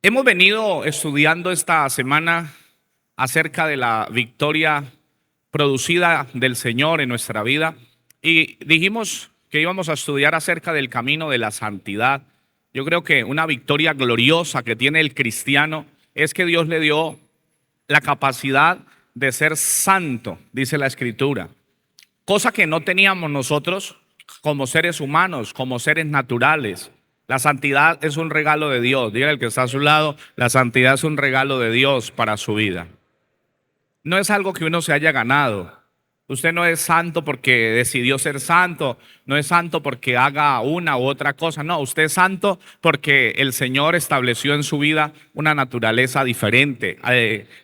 Hemos venido estudiando esta semana acerca de la victoria producida del Señor en nuestra vida y dijimos que íbamos a estudiar acerca del camino de la santidad. Yo creo que una victoria gloriosa que tiene el cristiano es que Dios le dio la capacidad de ser santo, dice la Escritura, cosa que no teníamos nosotros como seres humanos, como seres naturales. La santidad es un regalo de Dios. Dígale al que está a su lado, la santidad es un regalo de Dios para su vida. No es algo que uno se haya ganado. Usted no es santo porque decidió ser santo, no es santo porque haga una u otra cosa, no, usted es santo porque el Señor estableció en su vida una naturaleza diferente,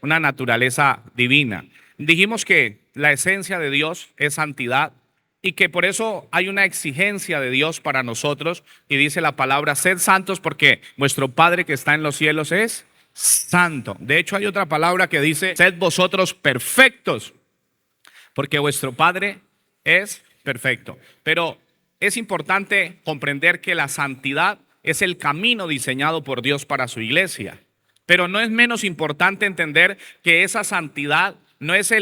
una naturaleza divina. Dijimos que la esencia de Dios es santidad y que por eso hay una exigencia de Dios para nosotros y dice la palabra, sed santos porque vuestro Padre que está en los cielos es santo. De hecho hay otra palabra que dice, sed vosotros perfectos porque vuestro Padre es perfecto. Pero es importante comprender que la santidad es el camino diseñado por Dios para su iglesia. Pero no es menos importante entender que esa santidad no es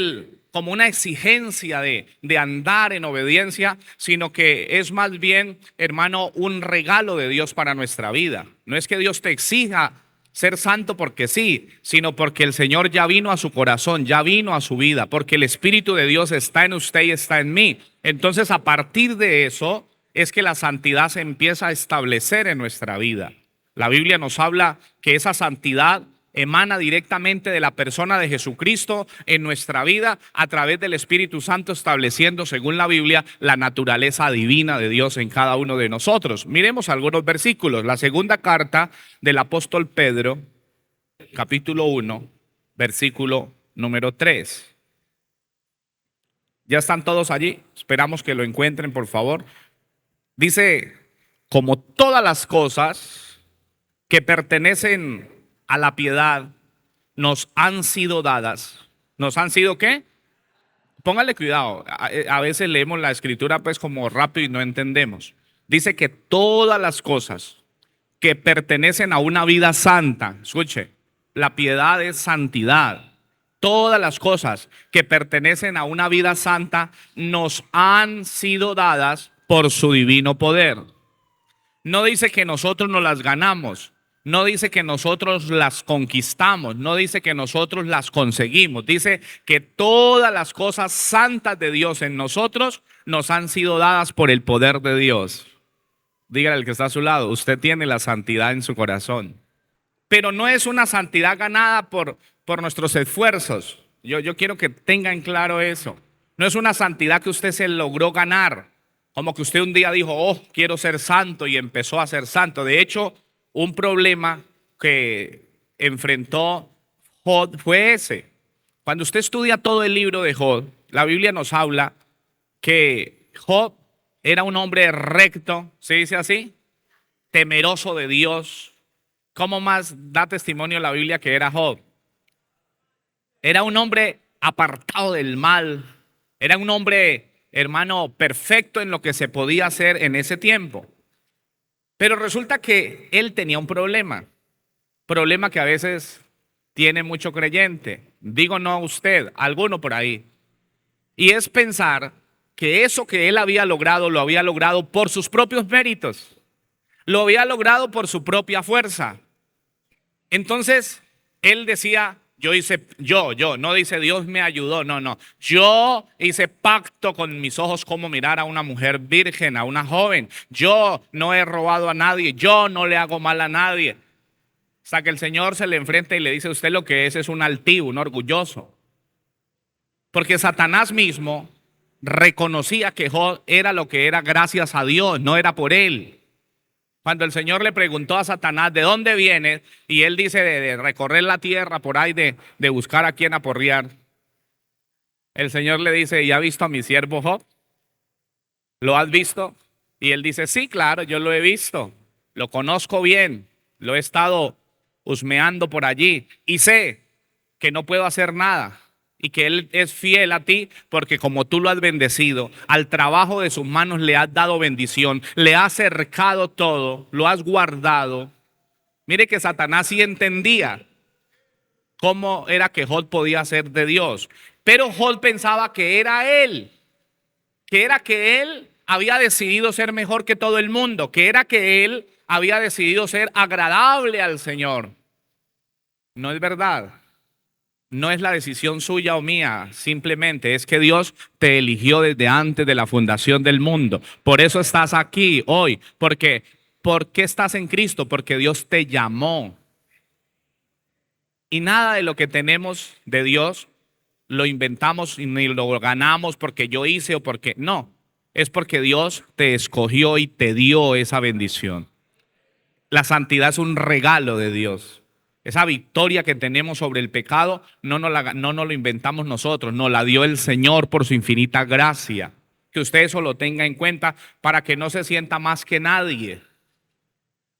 como una exigencia de andar en obediencia, sino que es más bien, hermano, un regalo de Dios para nuestra vida. No es que Dios te exija ser santo porque sí, sino porque el Señor ya vino a su corazón, ya vino a su vida, porque el Espíritu de Dios está en usted y está en mí. Entonces, a partir de eso es que la santidad se empieza a establecer en nuestra vida. La Biblia nos habla que esa santidad emana directamente de la persona de Jesucristo en nuestra vida a través del Espíritu Santo, estableciendo, según la Biblia, la naturaleza divina de Dios en cada uno de nosotros. Miremos algunos versículos. La segunda carta del apóstol Pedro, capítulo 1, versículo número 3. ¿Ya están todos allí? Esperamos que lo encuentren, por favor. Dice, como todas las cosas que pertenecen a la piedad nos han sido dadas. ¿Nos han sido qué? Póngale cuidado. A veces leemos la escritura pues como rápido y no entendemos. Dice que todas las cosas que pertenecen a una vida santa, escuche, la piedad es santidad. Todas las cosas que pertenecen a una vida santa nos han sido dadas por su divino poder. No dice que nosotros nos las ganamos. No dice que nosotros las conquistamos, no dice que nosotros las conseguimos. Dice que todas las cosas santas de Dios en nosotros nos han sido dadas por el poder de Dios. Dígale al que está a su lado, usted tiene la santidad en su corazón. Pero no es una santidad ganada por nuestros esfuerzos. Yo quiero que tengan claro eso. No es una santidad que usted se logró ganar. Como que usted un día dijo, oh, quiero ser santo y empezó a ser santo. De hecho, un problema que enfrentó Job fue ese. Cuando usted estudia todo el libro de Job, la Biblia nos habla que Job era un hombre recto, ¿se dice así? Temeroso de Dios. ¿Cómo más da testimonio la Biblia que era Job? Era un hombre apartado del mal. Era un hombre, hermano, perfecto en lo que se podía hacer en ese tiempo. Pero resulta que él tenía un problema que a veces tiene mucho creyente. Digo no a usted, alguno por ahí. Y es pensar que eso que él había logrado, lo había logrado por sus propios méritos. Lo había logrado por su propia fuerza. Entonces, él decía, no dice Dios me ayudó, no. Yo hice pacto con mis ojos como mirar a una mujer virgen, a una joven. Yo no he robado a nadie, yo no le hago mal a nadie. Hasta que el Señor se le enfrenta y le dice, usted lo que es un altivo, un orgulloso. Porque Satanás mismo reconocía que Job era lo que era gracias a Dios, no era por él. Cuando el Señor le preguntó a Satanás, ¿de dónde vienes? Y él dice de recorrer la tierra por ahí, de buscar a quien aporrear. El Señor le dice, ¿y ha visto a mi siervo Job? ¿Lo has visto? Y él dice, sí, claro, yo lo he visto. Lo conozco bien. Lo he estado husmeando por allí. Y sé que no puedo hacer nada. Y que Él es fiel a ti porque como tú lo has bendecido, al trabajo de sus manos le has dado bendición, le has cercado todo, lo has guardado. Mire que Satanás sí entendía cómo era que Job podía ser de Dios. Pero Job pensaba que era él, que era que él había decidido ser mejor que todo el mundo, que era que él había decidido ser agradable al Señor. No es verdad. No es la decisión suya o mía, simplemente es que Dios te eligió desde antes de la fundación del mundo. Por eso estás aquí hoy, porque ¿por qué estás en Cristo? Porque Dios te llamó. Y nada de lo que tenemos de Dios lo inventamos y ni lo ganamos porque yo hice o porque no. Es porque Dios te escogió y te dio esa bendición. La santidad es un regalo de Dios. Esa victoria que tenemos sobre el pecado no nos lo inventamos nosotros, nos la dio el Señor por su infinita gracia. Que usted eso lo tenga en cuenta para que no se sienta más que nadie.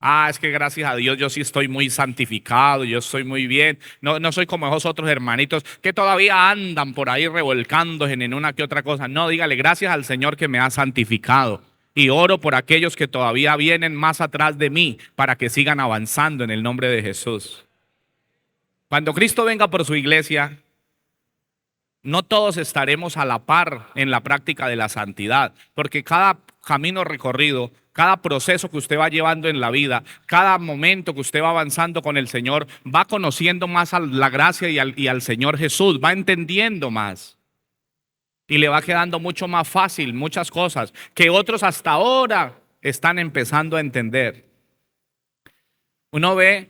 Ah, es que gracias a Dios yo sí estoy muy santificado, yo estoy muy bien. No soy como esos otros hermanitos que todavía andan por ahí revolcándose en una que otra cosa. No, dígale gracias al Señor que me ha santificado. Y oro por aquellos que todavía vienen más atrás de mí para que sigan avanzando en el nombre de Jesús. Cuando Cristo venga por su iglesia, no todos estaremos a la par en la práctica de la santidad, porque cada camino recorrido, cada proceso que usted va llevando en la vida, cada momento que usted va avanzando con el Señor, va conociendo más a la gracia y al Señor Jesús, va entendiendo más. Y le va quedando mucho más fácil muchas cosas que otros hasta ahora están empezando a entender. Uno ve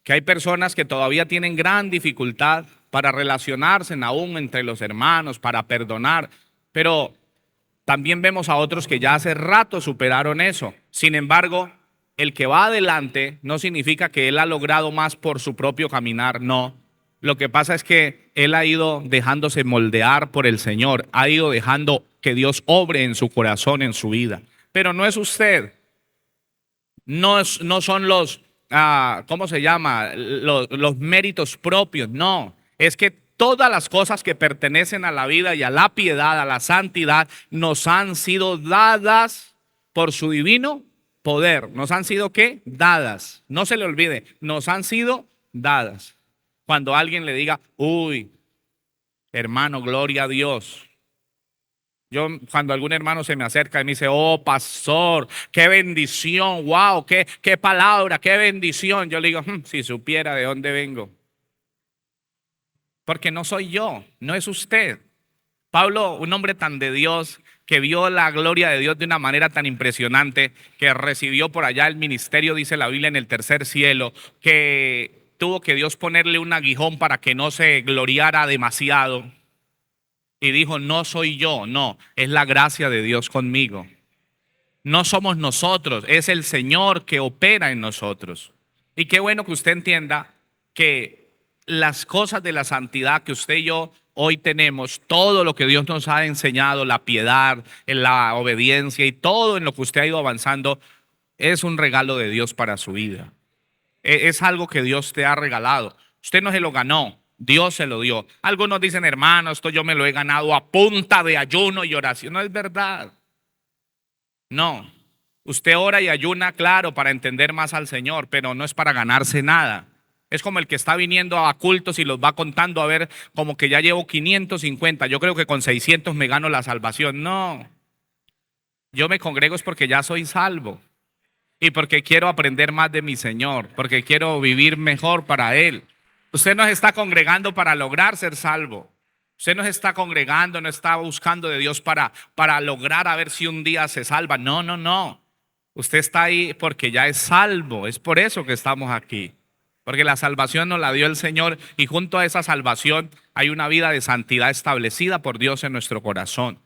que hay personas que todavía tienen gran dificultad para relacionarse aún entre los hermanos, para perdonar, pero también vemos a otros que ya hace rato superaron eso. Sin embargo, el que va adelante no significa que él ha logrado más por su propio caminar, no. Lo que pasa es que él ha ido dejándose moldear por el Señor, ha ido dejando que Dios obre en su corazón, en su vida. Pero no es usted, no son los, ¿cómo se llama? Los méritos propios, no. Es que todas las cosas que pertenecen a la vida y a la piedad, a la santidad, nos han sido dadas por su divino poder. ¿Nos han sido qué? Dadas. No se le olvide, nos han sido dadas. Cuando alguien le diga, uy, hermano, gloria a Dios. Yo, cuando algún hermano se me acerca y me dice, oh, pastor, qué bendición, wow, qué palabra, qué bendición. Yo le digo, si supiera de dónde vengo. Porque no soy yo, no es usted. Pablo, un hombre tan de Dios, que vio la gloria de Dios de una manera tan impresionante, que recibió por allá el ministerio, dice la Biblia, en el tercer cielo, que tuvo que Dios ponerle un aguijón para que no se gloriara demasiado. Y dijo, no soy yo, no, es la gracia de Dios conmigo. No somos nosotros, es el Señor que opera en nosotros. Y qué bueno que usted entienda que las cosas de la santidad que usted y yo hoy tenemos, todo lo que Dios nos ha enseñado, la piedad, la obediencia y todo en lo que usted ha ido avanzando, es un regalo de Dios para su vida. Es algo que Dios te ha regalado. Usted no se lo ganó, Dios se lo dio. Algunos dicen, hermano, esto yo me lo he ganado a punta de ayuno y oración. No es verdad. No. Usted ora y ayuna, claro, para entender más al Señor, pero no es para ganarse nada. Es como el que está viniendo a cultos y los va contando, a ver, como que ya llevo 550, yo creo que con 600 me gano la salvación. No, yo me congrego es porque ya soy salvo y porque quiero aprender más de mi Señor, porque quiero vivir mejor para Él. Usted no se está congregando para lograr ser salvo. Usted no se está congregando, no está buscando de Dios para lograr a ver si un día se salva. No, no, no. Usted está ahí porque ya es salvo. Es por eso que estamos aquí. Porque la salvación nos la dio el Señor y junto a esa salvación hay una vida de santidad establecida por Dios en nuestro corazón.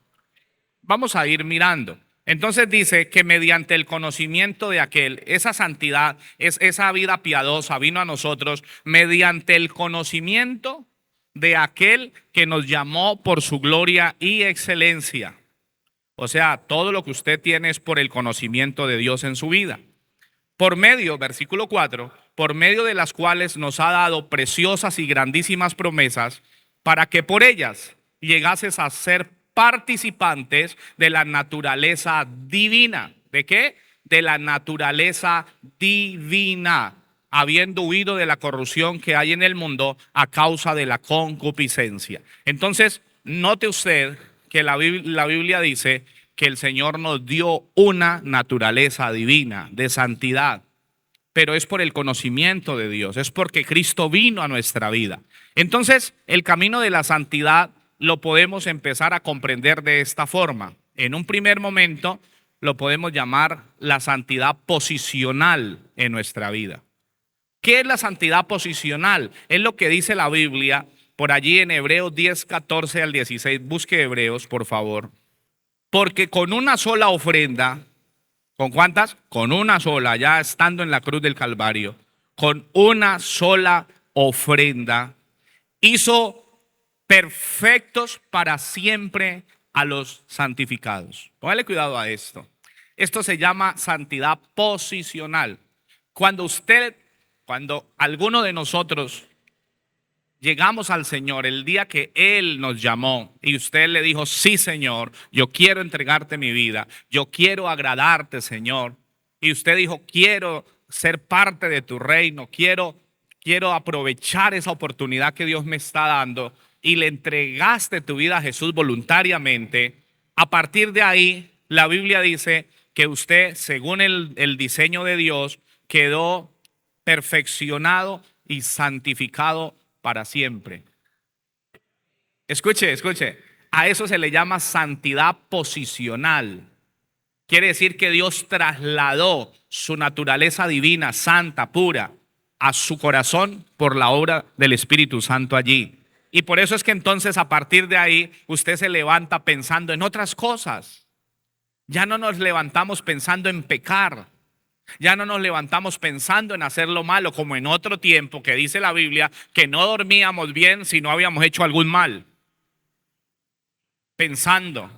Vamos a ir mirando. Entonces dice que mediante el conocimiento de aquel, esa santidad, esa vida piadosa vino a nosotros mediante el conocimiento de aquel que nos llamó por su gloria y excelencia. O sea, todo lo que usted tiene es por el conocimiento de Dios en su vida. Por medio, versículo 4, por medio de las cuales nos ha dado preciosas y grandísimas promesas, para que por ellas llegases a ser participantes de la naturaleza divina. ¿De qué? De la naturaleza divina. habiendo huido de la corrupción que hay en el mundo a causa de la concupiscencia. Entonces, note usted que la Biblia dice que el Señor nos dio una naturaleza divina de santidad, pero es por el conocimiento de Dios, es porque Cristo vino a nuestra vida. Entonces, el camino de la santidad lo podemos empezar a comprender de esta forma. En un primer momento, lo podemos llamar la santidad posicional en nuestra vida. ¿Qué es la santidad posicional? Es lo que dice la Biblia por allí en Hebreos 10, 14 al 16. Busque Hebreos, por favor. Porque con una sola ofrenda, ¿con cuántas? Con una sola, ya estando en la cruz del Calvario, con una sola ofrenda, hizo perfectos para siempre a los santificados. Póngale cuidado a esto. Esto se llama santidad posicional. Cuando alguno de nosotros llegamos al Señor el día que Él nos llamó y usted le dijo: sí, Señor, yo quiero entregarte mi vida, yo quiero agradarte, Señor. Y usted dijo: quiero ser parte de tu reino, quiero aprovechar esa oportunidad que Dios me está dando, y le entregaste tu vida a Jesús voluntariamente. A partir de ahí, la Biblia dice que usted, según el diseño de Dios, quedó perfeccionado y santificado para siempre. Escuche, a eso se le llama santidad posicional. Quiere decir que Dios trasladó su naturaleza divina, santa, pura, a su corazón por la obra del Espíritu Santo allí. Y por eso es que entonces, a partir de ahí, usted se levanta pensando en otras cosas. Ya no nos levantamos pensando en pecar. Ya no nos levantamos pensando en hacer lo malo, como en otro tiempo que dice la Biblia que no dormíamos bien si no habíamos hecho algún mal. Pensando: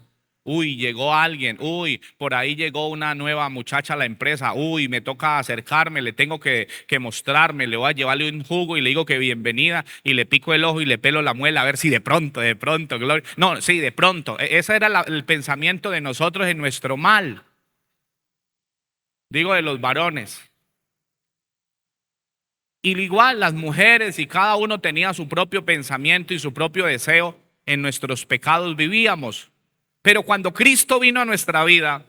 uy, llegó alguien, uy, por ahí llegó una nueva muchacha a la empresa, uy, me toca acercarme, le tengo que mostrarme, le voy a llevarle un jugo y le digo que bienvenida, y le pico el ojo y le pelo la muela a ver si de pronto, gloria. No, sí, de pronto. Ese era el pensamiento de nosotros en nuestro mal. Digo, de los varones. Y igual las mujeres, y cada uno tenía su propio pensamiento y su propio deseo. En nuestros pecados vivíamos. Pero cuando Cristo vino a nuestra vida,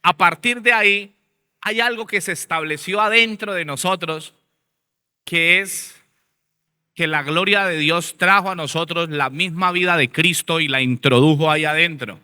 a partir de ahí hay algo que se estableció adentro de nosotros, que es que la gloria de Dios trajo a nosotros la misma vida de Cristo y la introdujo ahí adentro,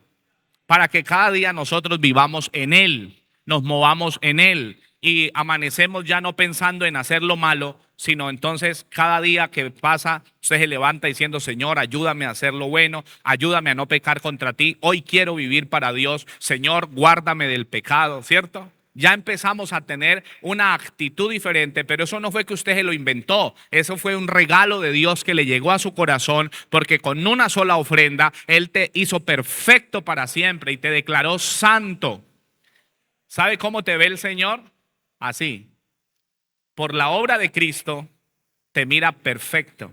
para que cada día nosotros vivamos en Él, nos movamos en Él y amanecemos ya no pensando en hacer lo malo, sino entonces cada día que pasa usted se levanta diciendo: Señor, ayúdame a hacer lo bueno, ayúdame a no pecar contra ti, hoy quiero vivir para Dios, Señor, guárdame del pecado, ¿cierto? Ya empezamos a tener una actitud diferente, pero eso no fue que usted se lo inventó, eso fue un regalo de Dios que le llegó a su corazón, porque con una sola ofrenda Él te hizo perfecto para siempre y te declaró santo. ¿Sabe cómo te ve el Señor? Así. Por la obra de Cristo te mira perfecto.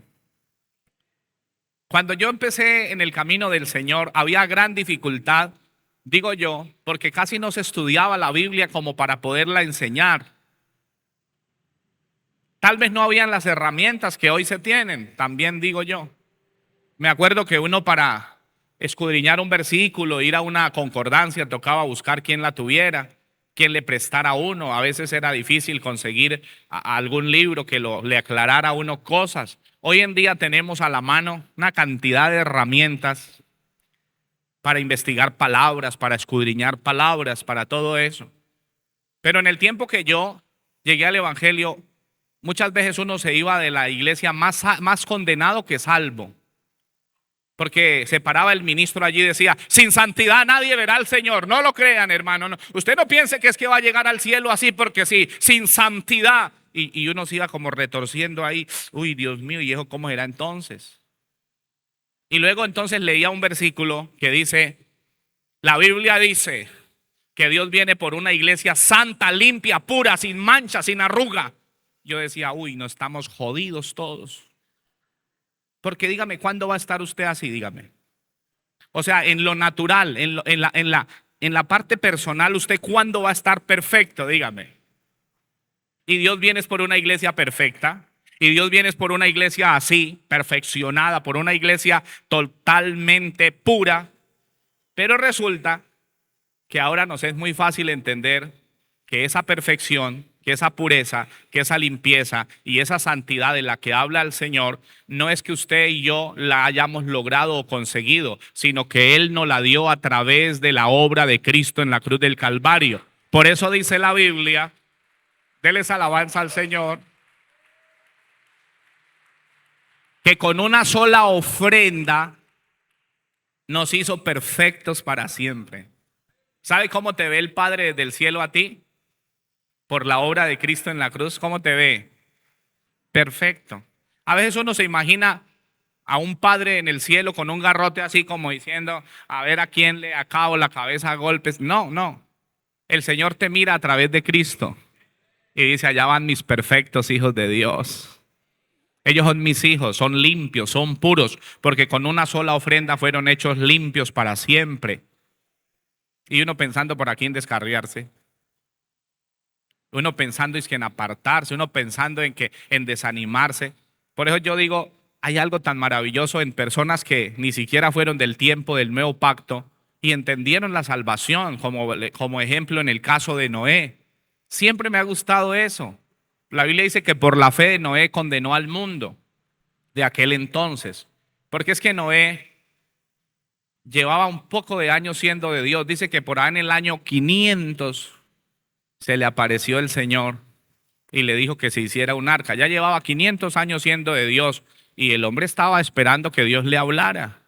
Cuando yo empecé en el camino del Señor había gran dificultad, digo yo, porque casi no se estudiaba la Biblia como para poderla enseñar. Tal vez no habían las herramientas que hoy se tienen, también digo yo. Me acuerdo que uno, para escudriñar un versículo, ir a una concordancia, tocaba buscar quién la tuviera, quién le prestara a uno. A veces era difícil conseguir algún libro que le aclarara a uno cosas. Hoy en día tenemos a la mano una cantidad de herramientas para investigar palabras, para escudriñar palabras, para todo eso. Pero en el tiempo que yo llegué al Evangelio, muchas veces uno se iba de la iglesia más condenado que salvo. Porque se paraba el ministro allí y decía: sin santidad nadie verá al Señor. No lo crean, hermano. No. Usted no piense que es que va a llegar al cielo así porque sí, sin santidad. Y uno se iba como retorciendo ahí. Uy, Dios mío, ¿y eso cómo era entonces? Y luego entonces leía un versículo que dice: la Biblia dice que Dios viene por una iglesia santa, limpia, pura, sin mancha, sin arruga. Yo decía: uy, no, estamos jodidos todos. Porque dígame, ¿cuándo va a estar usted así? Dígame. O sea, en lo natural, en la parte personal, ¿usted cuándo va a estar perfecto? Dígame. Y Dios viene por una iglesia perfecta. Y Dios viene por una iglesia así, perfeccionada, por una iglesia totalmente pura. Pero resulta que ahora nos es muy fácil entender que esa perfección, que esa pureza, que esa limpieza y esa santidad de la que habla el Señor, no es que usted y yo la hayamos logrado o conseguido, sino que Él nos la dio a través de la obra de Cristo en la cruz del Calvario. Por eso dice la Biblia, déles alabanza al Señor, que con una sola ofrenda nos hizo perfectos para siempre. ¿Sabe cómo te ve el Padre del cielo a ti? Por la obra de Cristo en la cruz. ¿Cómo te ve? Perfecto. A veces uno se imagina a un padre en el cielo con un garrote así como diciendo, a ver a quién le acabo la cabeza a golpes. No, no. El Señor te mira a través de Cristo y dice, allá van mis perfectos hijos de Dios. Ellos son mis hijos, son limpios, son puros, porque con una sola ofrenda fueron hechos limpios para siempre. Y uno pensando por aquí en descarriarse. Uno pensando es que en apartarse, uno pensando en desanimarse. Por eso yo digo, hay algo tan maravilloso en personas que ni siquiera fueron del tiempo del nuevo pacto y entendieron la salvación, como ejemplo en el caso de Noé. Siempre me ha gustado eso. La Biblia dice que por la fe de Noé condenó al mundo de aquel entonces. Porque es que Noé llevaba un poco de años siendo de Dios. Dice que por ahí en el año 500 se le apareció el Señor y le dijo que se hiciera un arca. Ya llevaba 500 años siendo de Dios y el hombre estaba esperando que Dios le hablara.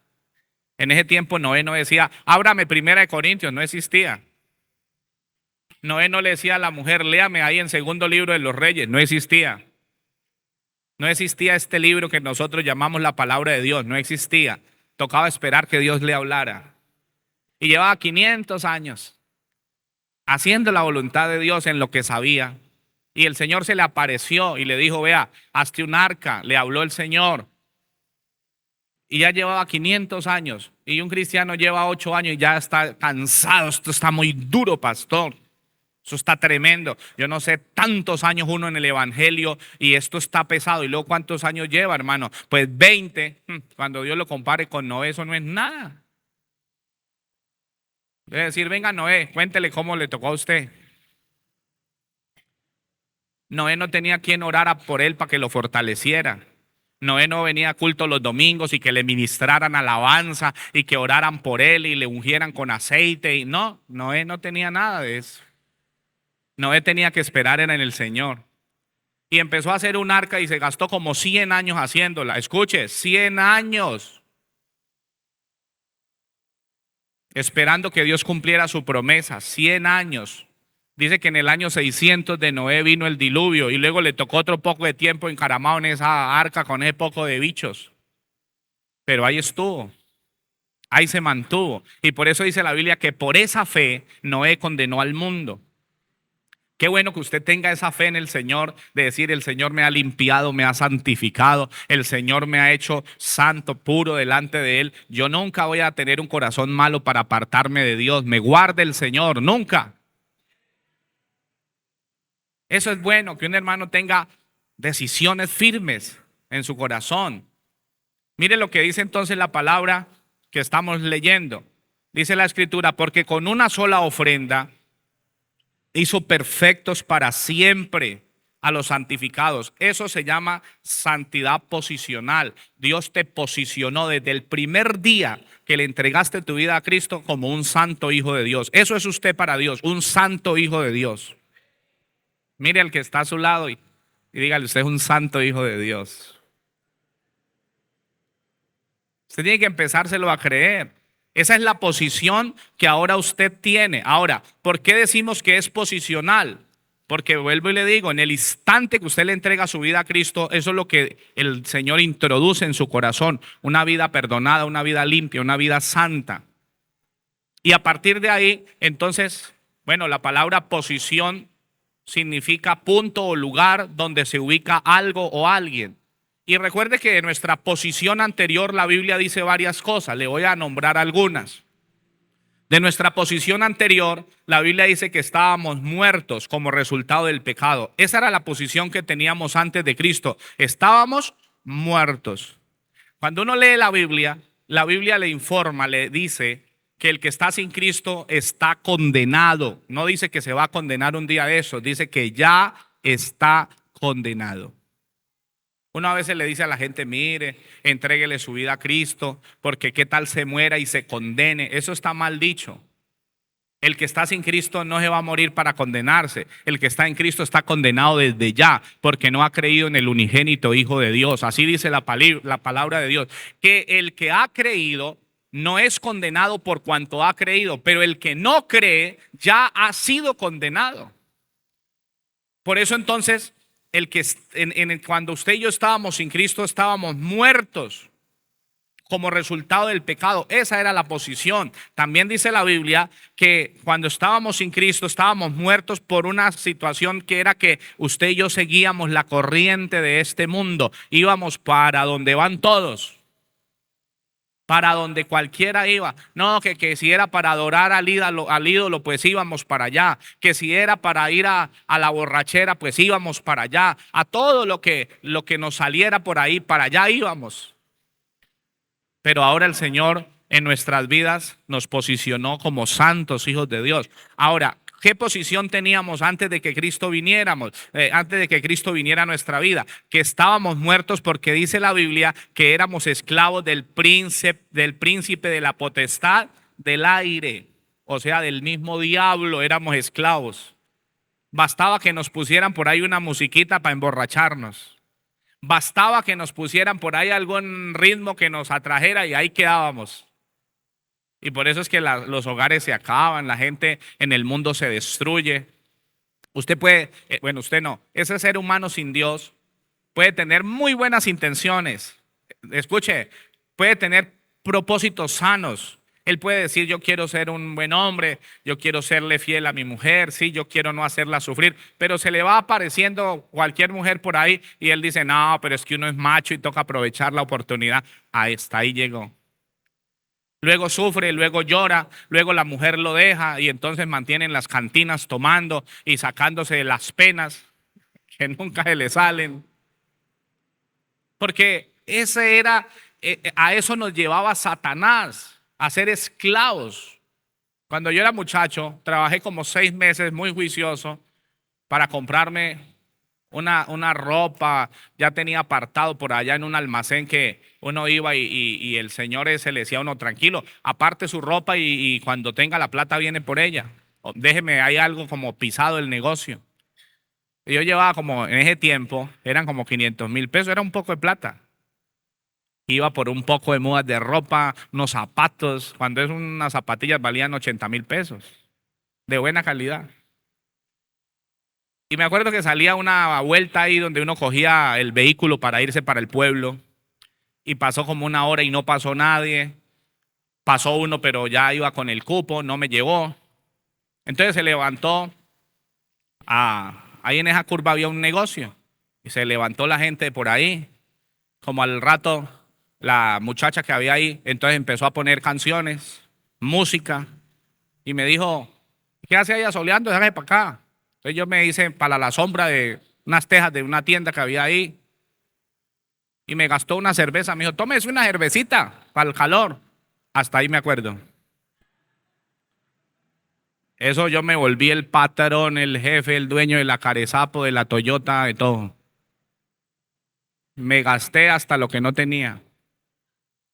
En ese tiempo Noé no decía, ábrame Primera de Corintios, no existía. Noé no le decía a la mujer, léame ahí en Segundo Libro de los Reyes, no existía. No existía este libro que nosotros llamamos la palabra de Dios, no existía. Tocaba esperar que Dios le hablara. Y llevaba 500 años haciendo la voluntad de Dios en lo que sabía. Y el Señor se le apareció y le dijo, vea, hazte un arca. Le habló el Señor. Y ya llevaba 500 años. Y un cristiano lleva 8 años y ya está cansado. Esto está muy duro, pastor. Eso está tremendo. Yo no sé, tantos años uno en el evangelio y esto está pesado. Y luego, ¿cuántos años lleva, hermano? Pues 20. Cuando Dios lo compare con Noé, eso no es nada. Debe decir, venga Noé, cuéntele cómo le tocó a usted. Noé no tenía quien orara por él para que lo fortaleciera. Noé no venía a culto los domingos y que le ministraran alabanza y que oraran por él y le ungieran con aceite. Y no, Noé no tenía nada de eso. Noé tenía que esperar en el Señor. Y empezó a hacer un arca y se gastó como 100 años haciéndola. Escuche, 100 años. Esperando que Dios cumpliera su promesa, 100 años. Dice que en el año 600 de Noé vino el diluvio y luego le tocó otro poco de tiempo encaramado en esa arca con ese poco de bichos. Pero ahí estuvo, ahí se mantuvo. Y por eso dice la Biblia que por esa fe Noé condenó al mundo. Qué bueno que usted tenga esa fe en el Señor, de decir, el Señor me ha limpiado, me ha santificado, el Señor me ha hecho santo, puro delante de Él. Yo nunca voy a tener un corazón malo para apartarme de Dios. Me guarde el Señor, nunca. Eso es bueno, que un hermano tenga decisiones firmes en su corazón. Mire lo que dice entonces la palabra que estamos leyendo. Dice la Escritura, porque con una sola ofrenda hizo perfectos para siempre a los santificados. Eso se llama santidad posicional. Dios te posicionó desde el primer día que le entregaste tu vida a Cristo como un santo hijo de Dios. Eso es usted para Dios, un santo hijo de Dios. Mire al que está a su lado y dígale, usted es un santo hijo de Dios. Usted tiene que empezárselo a creer. Esa es la posición que ahora usted tiene. Ahora, ¿por qué decimos que es posicional? Porque vuelvo y le digo, en el instante que usted le entrega su vida a Cristo, eso es lo que el Señor introduce en su corazón. Una vida perdonada, una vida limpia, una vida santa. Y a partir de ahí, entonces, bueno, la palabra posición significa punto o lugar donde se ubica algo o alguien. Y recuerde que en nuestra posición anterior la Biblia dice varias cosas. Le voy a nombrar algunas. De nuestra posición anterior, la Biblia dice que estábamos muertos como resultado del pecado. Esa era la posición que teníamos antes de Cristo. Estábamos muertos. Cuando uno lee la Biblia le informa, le dice que el que está sin Cristo está condenado. No dice que se va a condenar un día de eso, dice que ya está condenado. Uno a veces le dice a la gente, mire, entréguele su vida a Cristo, porque qué tal se muera y se condene. Eso está mal dicho. El que está sin Cristo no se va a morir para condenarse. El que está en Cristo está condenado desde ya, porque no ha creído en el unigénito Hijo de Dios. Así dice la palabra de Dios. Que el que ha creído no es condenado por cuanto ha creído, pero el que no cree ya ha sido condenado. Por eso entonces, cuando usted y yo estábamos sin Cristo, estábamos muertos como resultado del pecado. Esa era la posición. También dice la Biblia que cuando estábamos sin Cristo estábamos muertos por una situación que era que usted y yo seguíamos la corriente de este mundo. Íbamos para donde van todos, para donde cualquiera iba. No, que si era para adorar al ídolo, pues íbamos para allá. Que si era para ir a la borrachera, pues íbamos para allá. A todo lo que nos saliera por ahí, para allá íbamos. Pero ahora el Señor en nuestras vidas nos posicionó como santos hijos de Dios. Ahora, ¿qué posición teníamos antes de que Cristo antes de que Cristo viniera a nuestra vida? Que estábamos muertos porque dice la Biblia que éramos esclavos del príncipe de la potestad del aire. O sea, del mismo diablo éramos esclavos. Bastaba que nos pusieran por ahí una musiquita para emborracharnos. Bastaba que nos pusieran por ahí algún ritmo que nos atrajera y ahí quedábamos. Y por eso es que los hogares se acaban, la gente en el mundo se destruye. Usted puede, bueno, usted no, ese ser humano sin Dios puede tener muy buenas intenciones. Escuche, puede tener propósitos sanos. Él puede decir, yo quiero ser un buen hombre, yo quiero serle fiel a mi mujer, sí, yo quiero no hacerla sufrir, pero se le va apareciendo cualquier mujer por ahí y él dice, no, pero es que uno es macho y toca aprovechar la oportunidad. Hasta ahí llegó. Luego sufre, luego llora, luego la mujer lo deja y entonces mantiene en las cantinas tomando y sacándose de las penas que nunca se le salen. Porque a eso nos llevaba Satanás, a ser esclavos. Cuando yo era muchacho, trabajé como 6 meses muy juicioso para comprarme una ropa. Ya tenía apartado por allá en un almacén que uno iba y el señor ese le decía a uno, tranquilo, aparte su ropa y cuando tenga la plata viene por ella. O déjeme, hay algo como pisado el negocio. Y yo llevaba como, en ese tiempo, eran como 500,000 pesos, era un poco de plata. Iba por un poco de mudas de ropa, unos zapatos. Cuando es unas zapatillas valían 80,000 pesos, de buena calidad. Y me acuerdo que salía una vuelta ahí donde uno cogía el vehículo para irse para el pueblo. Y pasó como 1 hora y no pasó nadie. Pasó uno, pero ya iba con el cupo, no me llevó. Entonces se levantó, ahí en esa curva había un negocio. Y se levantó la gente por ahí. Como al rato, la muchacha que había ahí, entonces empezó a poner canciones, música, y me dijo, ¿qué hace ella soleando? Déjame para acá. Entonces yo me hice para la sombra de unas tejas de una tienda que había ahí, y me gastó una cerveza. Me dijo, tómese una cervecita para el calor. Hasta ahí me acuerdo. Eso yo me volví el patrón, el jefe, el dueño de la Carezapo, de la Toyota, de todo. Me gasté hasta lo que no tenía.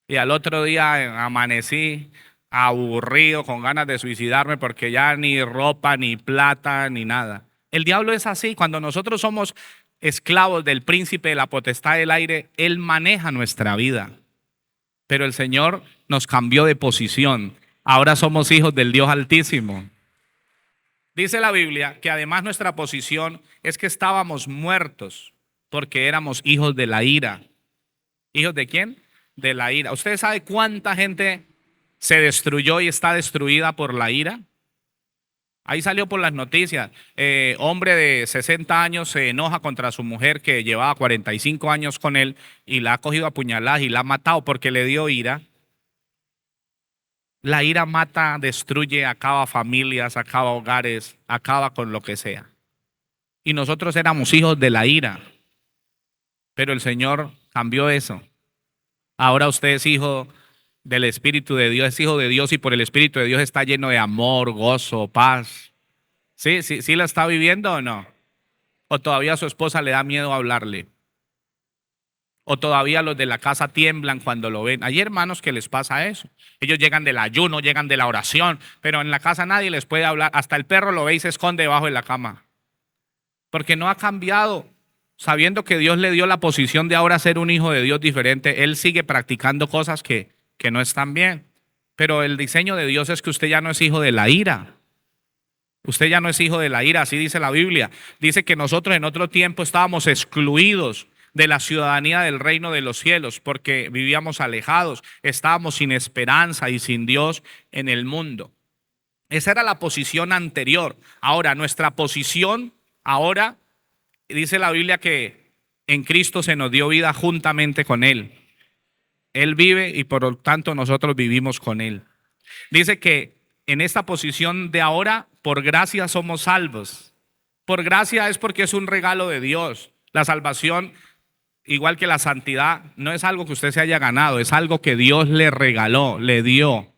Y al otro día amanecí aburrido, con ganas de suicidarme porque ya ni ropa, ni plata, ni nada. El diablo es así. Cuando nosotros somos esclavos del príncipe de la potestad del aire, él maneja nuestra vida. Pero el Señor nos cambió de posición. Ahora somos hijos del Dios Altísimo. Dice la Biblia que además nuestra posición es que estábamos muertos porque éramos hijos de la ira. ¿Hijos de quién? De la ira. ¿Usted sabe cuánta gente se destruyó y está destruida por la ira? Ahí salió por las noticias. Hombre de 60 años se enoja contra su mujer que llevaba 45 años con él y la ha cogido a puñaladas y la ha matado porque le dio ira. La ira mata, destruye, acaba familias, acaba hogares, acaba con lo que sea. Y nosotros éramos hijos de la ira, pero el Señor cambió eso. Ahora usted es hijo del Espíritu de Dios, es hijo de Dios y por el Espíritu de Dios está lleno de amor, gozo, paz. ¿Sí? ¿Sí, sí la está viviendo o no? ¿O todavía a su esposa le da miedo hablarle? ¿O todavía los de la casa tiemblan cuando lo ven? Hay hermanos que les pasa eso. Ellos llegan del ayuno, llegan de la oración, pero en la casa nadie les puede hablar. Hasta el perro lo ve y se esconde debajo de la cama. Porque no ha cambiado. Sabiendo que Dios le dio la posición de ahora ser un hijo de Dios diferente, él sigue practicando cosas que no están bien. Pero el diseño de Dios es que usted ya no es hijo de la ira. Usted ya no es hijo de la ira, así dice la Biblia. Dice que nosotros en otro tiempo estábamos excluidos de la ciudadanía del reino de los cielos porque vivíamos alejados, estábamos sin esperanza y sin Dios en el mundo. Esa era la posición anterior. Ahora, nuestra posición ahora, dice la Biblia que en Cristo se nos dio vida juntamente con Él. Él vive y por lo tanto nosotros vivimos con Él. Dice que en esta posición de ahora, por gracia somos salvos. Por gracia es porque es un regalo de Dios. La salvación, igual que la santidad, no es algo que usted se haya ganado, es algo que Dios le regaló, le dio.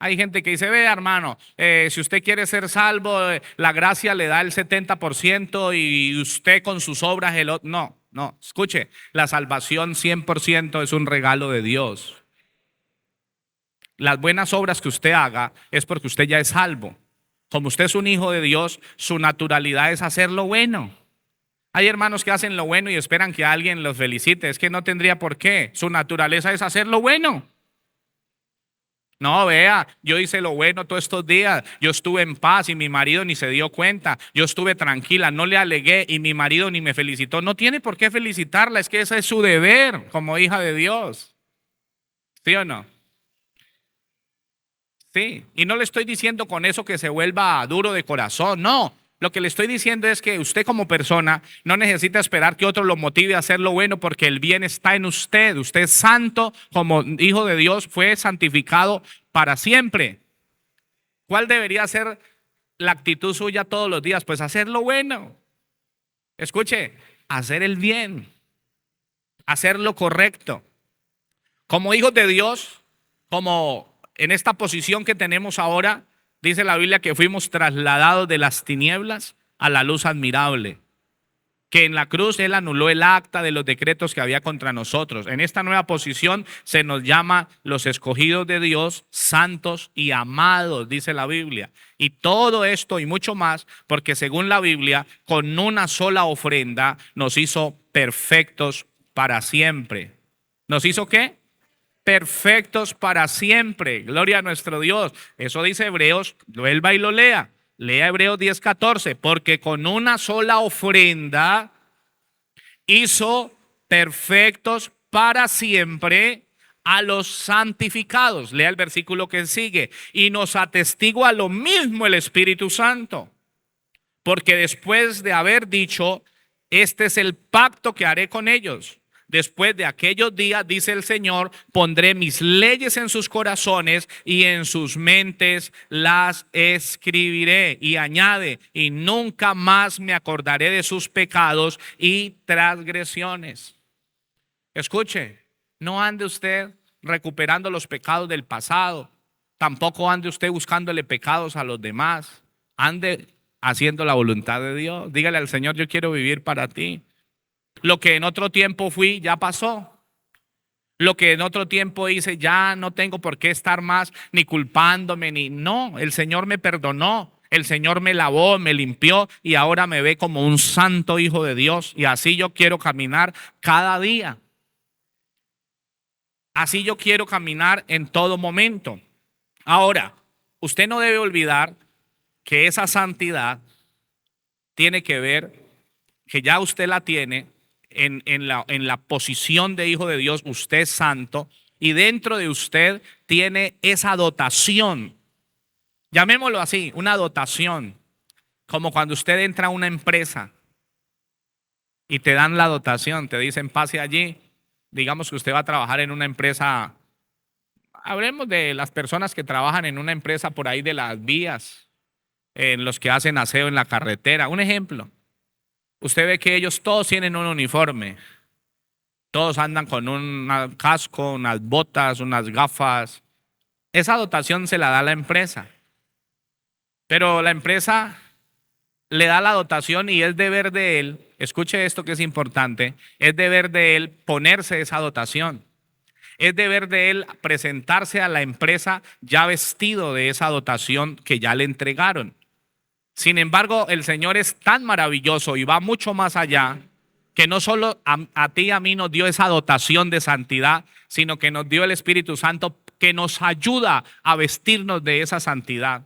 Hay gente que dice, ve hermano, si usted quiere ser salvo, la gracia le da el 70% y usted con sus obras el otro. No, no, escuche, la salvación 100% es un regalo de Dios. Las buenas obras que usted haga es porque usted ya es salvo. Como usted es un hijo de Dios, su naturalidad es hacer lo bueno. Hay hermanos que hacen lo bueno y esperan que alguien los felicite. Es que no tendría por qué. Su naturaleza es hacer lo bueno. No, vea, yo hice lo bueno todos estos días. Yo estuve en paz y mi marido ni se dio cuenta. Yo estuve tranquila, no le alegué y mi marido ni me felicitó. No tiene por qué felicitarla, es que ese es su deber como hija de Dios. ¿Sí o no? Sí, y no le estoy diciendo con eso que se vuelva duro de corazón, no. Lo que le estoy diciendo es que usted como persona no necesita esperar que otro lo motive a hacer lo bueno porque el bien está en usted. Usted es santo como hijo de Dios, fue santificado para siempre. ¿Cuál debería ser la actitud suya todos los días? Pues hacer lo bueno. Escuche, hacer el bien, hacer lo correcto. Como hijos de Dios, como en esta posición que tenemos ahora, dice la Biblia que fuimos trasladados de las tinieblas a la luz admirable. Que en la cruz Él anuló el acta de los decretos que había contra nosotros. En esta nueva posición se nos llama los escogidos de Dios, santos y amados, dice la Biblia. Y todo esto y mucho más, porque según la Biblia, con una sola ofrenda nos hizo perfectos para siempre. ¿Nos hizo qué? Perfectos para siempre. Gloria a nuestro Dios. Eso dice Hebreos, vuelva y lo lea. Lea Hebreos 10:14, porque con una sola ofrenda hizo perfectos para siempre a los santificados. Lea el versículo que sigue. Y nos atestigua lo mismo el Espíritu Santo. Porque después de haber dicho, este es el pacto que haré con ellos. Después de aquellos días, dice el Señor, pondré mis leyes en sus corazones y en sus mentes las escribiré. Y añade, y nunca más me acordaré de sus pecados y transgresiones. Escuche, no ande usted recuperando los pecados del pasado. Tampoco ande usted buscándole pecados a los demás. Ande haciendo la voluntad de Dios. Dígale al Señor, yo quiero vivir para ti. Lo que en otro tiempo fui, ya pasó. Lo que en otro tiempo hice, ya no tengo por qué estar más ni culpándome, ni no. El Señor me perdonó. El Señor me lavó, me limpió y ahora me ve como un santo hijo de Dios. Y así yo quiero caminar cada día. Así yo quiero caminar en todo momento. Ahora, usted no debe olvidar que esa santidad tiene que ver, que ya usted la tiene en la posición de hijo de Dios, usted es santo y dentro de usted tiene esa dotación, llamémoslo así, una dotación, como cuando usted entra a una empresa y te dan la dotación, te dicen pase allí, digamos que usted va a trabajar en una empresa Hablemos de las personas que trabajan en una empresa por ahí de las vías, en los que hacen aseo en la carretera. Un ejemplo, usted ve que ellos todos tienen un uniforme, todos andan con un casco, unas botas, unas gafas. Esa dotación se la da la empresa, pero la empresa le da la dotación y es deber de él, escuche esto que es importante, es deber de él ponerse esa dotación. Es deber de él presentarse a la empresa ya vestido de esa dotación que ya le entregaron. Sin embargo, el Señor es tan maravilloso y va mucho más allá, que no solo a ti y a mí nos dio esa dotación de santidad, sino que nos dio el Espíritu Santo que nos ayuda a vestirnos de esa santidad.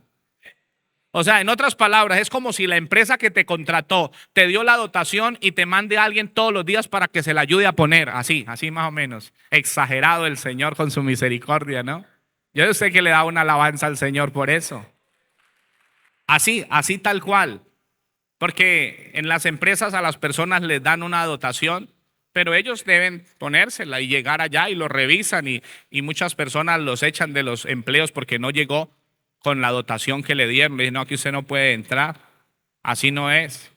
O sea, en otras palabras, es como si la empresa que te contrató te dio la dotación y te mande a alguien todos los días para que se la ayude a poner. Así más o menos. Exagerado el Señor con su misericordia, ¿no? Yo sé que le da una alabanza al Señor por eso. Así tal cual. Porque en las empresas a las personas les dan una dotación, pero ellos deben ponérsela y llegar allá y lo revisan y muchas personas los echan de los empleos porque no llegó con la dotación que le dieron. Le dicen, no, aquí usted no puede entrar. Así no es.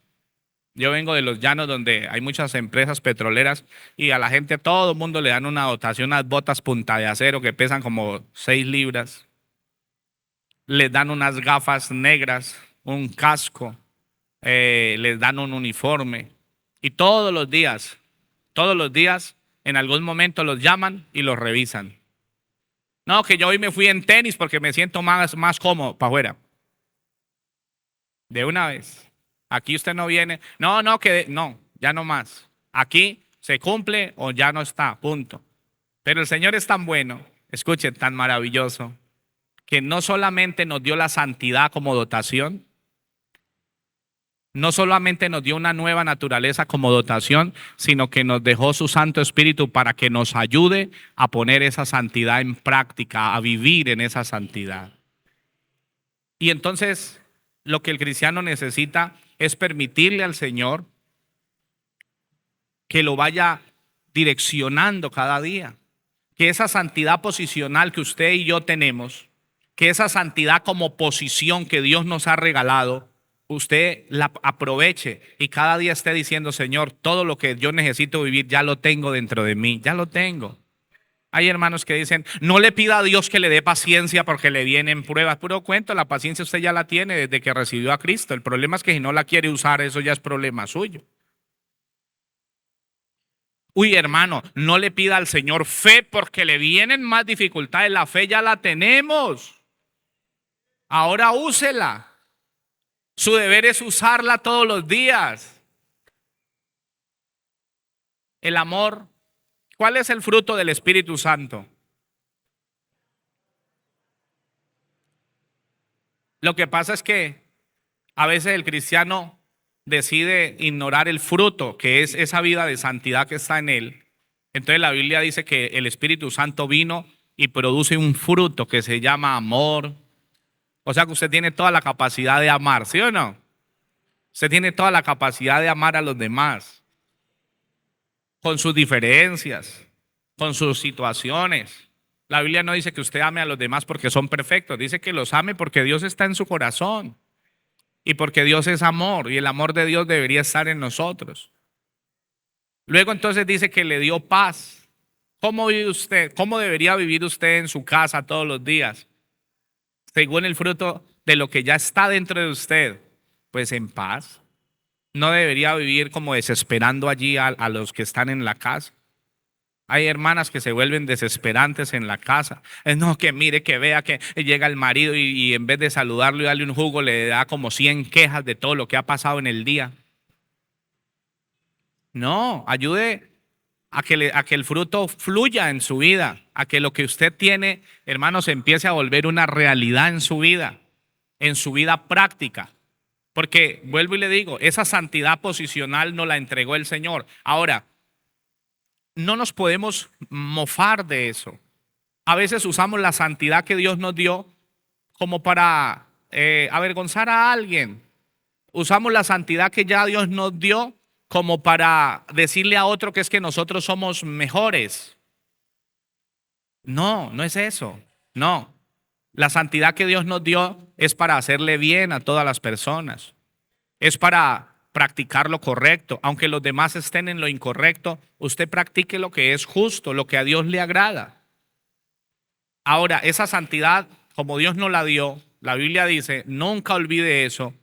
Yo vengo de los llanos donde hay muchas empresas petroleras y a la gente, a todo el mundo le dan una dotación, unas botas punta de acero que pesan como 6 libras. Les dan unas gafas negras, un casco, les dan un uniforme. Y todos los días, en algún momento los llaman y los revisan. No, que yo hoy me fui en tenis porque me siento más cómodo para afuera. De una vez. Aquí usted no viene. No, ya no más. Aquí se cumple o ya no está, punto. Pero el Señor es tan bueno, escuchen, tan maravilloso, que no solamente nos dio la santidad como dotación, no solamente nos dio una nueva naturaleza como dotación, sino que nos dejó su Santo Espíritu para que nos ayude a poner esa santidad en práctica, a vivir en esa santidad. Y entonces, lo que el cristiano necesita es permitirle al Señor que lo vaya direccionando cada día. Que esa santidad posicional que usted y yo tenemos, que esa santidad como posición que Dios nos ha regalado, usted la aproveche y cada día esté diciendo, Señor, todo lo que yo necesito vivir ya lo tengo dentro de mí, ya lo tengo. Hay hermanos que dicen, no le pida a Dios que le dé paciencia porque le vienen pruebas. Puro cuento, la paciencia usted ya la tiene desde que recibió a Cristo. El problema es que si no la quiere usar, eso ya es problema suyo. Uy, hermano, no le pida al Señor fe porque le vienen más dificultades. La fe ya la tenemos. Ahora úsela. Su deber es usarla todos los días. El amor. ¿Cuál es el fruto del Espíritu Santo? Lo que pasa es que a veces el cristiano decide ignorar el fruto, que es esa vida de santidad que está en él. Entonces la Biblia dice que el Espíritu Santo vino y produce un fruto que se llama amor. O sea que usted tiene toda la capacidad de amar, ¿sí o no? Usted tiene toda la capacidad de amar a los demás, con sus diferencias, con sus situaciones. La Biblia no dice que usted ame a los demás porque son perfectos, dice que los ame porque Dios está en su corazón y porque Dios es amor y el amor de Dios debería estar en nosotros. Luego entonces dice que le dio paz. ¿Cómo vive usted? ¿Cómo debería vivir usted en su casa todos los días? Según el fruto de lo que ya está dentro de usted, pues en paz. No debería vivir como desesperando allí a los que están en la casa. Hay hermanas que se vuelven desesperantes en la casa. No, que mire, que vea que llega el marido y en vez de saludarlo y darle un jugo, le da como 100 quejas de todo lo que ha pasado en el día. No, ayude a que el fruto fluya en su vida, a que lo que usted tiene, hermanos, empiece a volver una realidad en su vida práctica. Porque, vuelvo y le digo, esa santidad posicional nos la entregó el Señor. Ahora, no nos podemos mofar de eso. A veces usamos la santidad que Dios nos dio como para avergonzar a alguien. Usamos la santidad que ya Dios nos dio como para decirle a otro que es que nosotros somos mejores. No, no es eso. No, la santidad que Dios nos dio es para hacerle bien a todas las personas. Es para practicar lo correcto. Aunque los demás estén en lo incorrecto, usted practique lo que es justo, lo que a Dios le agrada. Ahora, esa santidad, como Dios nos la dio, la Biblia dice, nunca olvide eso.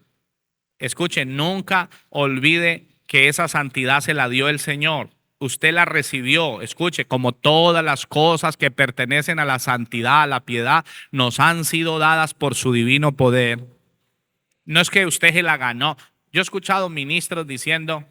Escuchen, nunca olvide que esa santidad se la dio el Señor. Usted la recibió. Escuche, como todas las cosas que pertenecen a la santidad, a la piedad, nos han sido dadas por su divino poder. No es que usted se la ganó. Yo he escuchado ministros diciendo,